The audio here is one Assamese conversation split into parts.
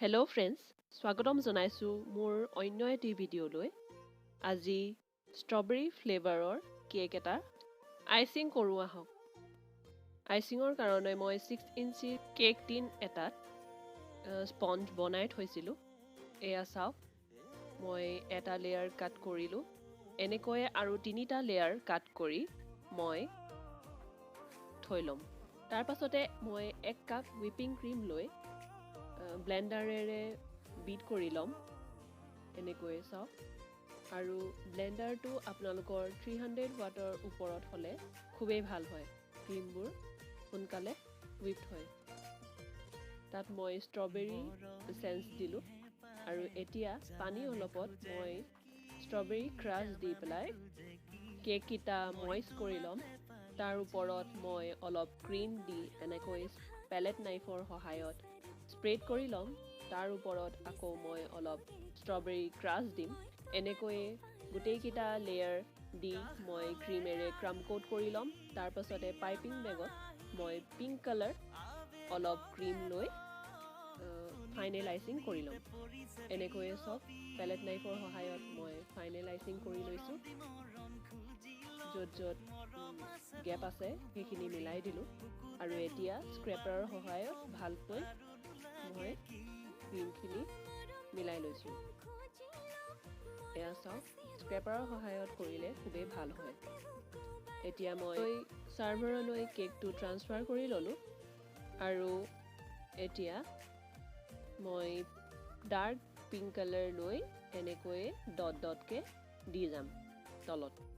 Hello friends, স্বাগতম জনাইছো মোৰ অন্য এটি ভিডিঅ'লৈ। আজি ষ্ট্ৰবেৰী ফ্লেভাৰৰ কেক এটা আইচিং কৰো আহক। আইচিঙৰ কাৰণে মই 6 ইঞ্চি কেক টিন এটাত স্পঞ্জ বনাই থৈছিলো। এয়া চাওক, মই এটা লেয়াৰ কাট কৰিলো। এনেকৈ আৰু তিনিটা লেয়াৰ কাট কৰি মই থৈ লম। তাৰ পাছতে মই 1 কাপ হুইপিং ক্ৰীম লৈ ব্লেন্ডাৰেৰে বিট কৰি লম। এনেকৈ চাওক, আৰু ব্লেন্ডাৰটো আপোনালোকৰ 300 ওৱাটৰ ওপৰত হ'লে খুবেই ভাল হয়, ক্ৰীমবোৰ সোনকালে হুইপড হয়। তাত মই ষ্ট্ৰবেৰী চেন্স দিলোঁ, আৰু এতিয়া পানী অলপত মই ষ্ট্ৰবেৰী ক্ৰাছ দি পেলাই কেককেইটা মইষ্ট কৰি ল'ম। তাৰ ওপৰত মই অলপ ক্ৰীম দি এনেকৈ পেলেট নাইফৰ সহায়ত স্প্ৰেড কৰি ল'ম। তাৰ ওপৰত আকৌ মই অলপ ষ্ট্ৰবেৰী ক্ৰাছ দিম। এনেকৈয়ে গোটেইকেইটা লেয়াৰ দি মই ক্ৰীমেৰে ক্ৰাম কোট কৰি ল'ম। তাৰ পাছতে পাইপিং বেগত মই পিংক কালাৰ অলপ ক্ৰীম লৈ ফাইনেল আইচিং কৰি ল'ম। এনেকৈয়ে চব পেলেট নাইফৰ সহায়ত মই ফাইনেল আইচিং কৰি লৈছোঁ। য'ত য'ত গেপ আছে সেইখিনি মিলাই দিলোঁ, আৰু এতিয়া স্ক্ৰেপাৰৰ সহায়ত ভালকৈ মই ক্ৰীমখিনি মিলাই লৈছোঁ। এয়া চাওক, স্ক্ৰেপাৰৰ সহায়ত কৰিলে খুবেই ভাল হয়। এতিয়া মই চাৰ্ভাৰলৈ কেকটো ট্ৰান্সফাৰ কৰি ল'লোঁ, আৰু এতিয়া মই ডাৰ্ক পিংক কালাৰ লৈ এনেকৈয়ে ডট ডটকৈ দি যাম তলত।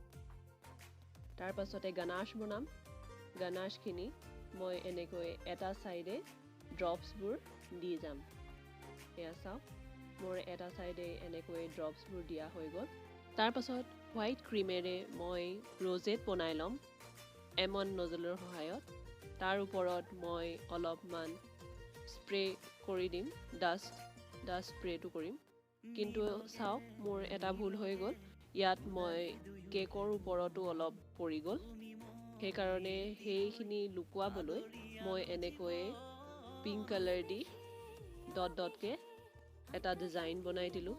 তাৰ পাছতে গানাছ বনাম। গানাছখিনি মই এনেকৈ এটা ছাইডে ড্ৰপছবোৰ দি যাম। এয়া চাওক, মোৰ এটা ছাইডে এনেকৈ ড্ৰপছবোৰ দিয়া হৈ গ'ল। তাৰ পাছত হোৱাইট ক্ৰীমেৰে মই ৰ'জেট বনাই ল'ম M1 নজলৰ সহায়ত। তাৰ ওপৰত মই অলপমান স্প্ৰে কৰি দিম, ডাষ্ট স্প্ৰেটো কৰিম। কিন্তু চাওক, মোৰ এটা ভুল হৈ গ'ল। ইয়াত মই কেকৰ ওপৰতো অলপ পৰি গ'ল। সেইকাৰণে সেইখিনি লুকুৱাবলৈ মই এনেকৈয়ে পিংক কালাৰ দি ডট ডটকৈ এটা ডিজাইন বনাই দিলোঁ।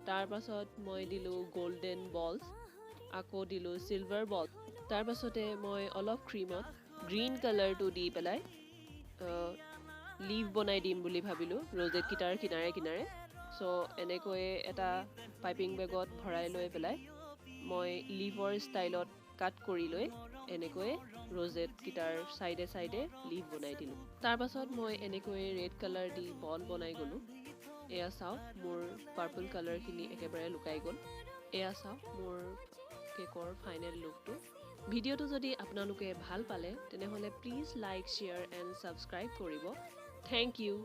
তাৰ পাছত মই দিলোঁ গল্ডেন বলছ, আকৌ দিলোঁ চিলভাৰ বল। তাৰ পাছতে মই অলপ ক্ৰীমত গ্ৰীণ কালাৰটো দি পেলাই লিভ বনাই দিম বুলি ভাবিলোঁ ৰ'জেটকেইটাৰ কিনাৰে কিনাৰে। চ' এনেকৈয়ে এটা পাইপিং বেগত ভৰাই লৈ পেলাই মই লিভৰ ষ্টাইলত কাট কৰি লৈ এনেকৈয়ে ৰ'জেটকেইটাৰ ছাইডে ছাইডে লিভ বনাই দিলোঁ। তাৰ পাছত মই এনেকৈয়ে ৰেড কালাৰ দি বল বনাই গ'লোঁ। এয়া চাওক, মোৰ পাৰ্পল কালাৰখিনি একেবাৰে লুকাই গ'ল। এয়া চাওক মোৰ কেকৰ ফাইনেল লুকটো। ভিডিঅ'টো যদি আপোনালোকে ভাল পালে তেনেহ'লে please like, share and subscribe কৰিব। Thank U.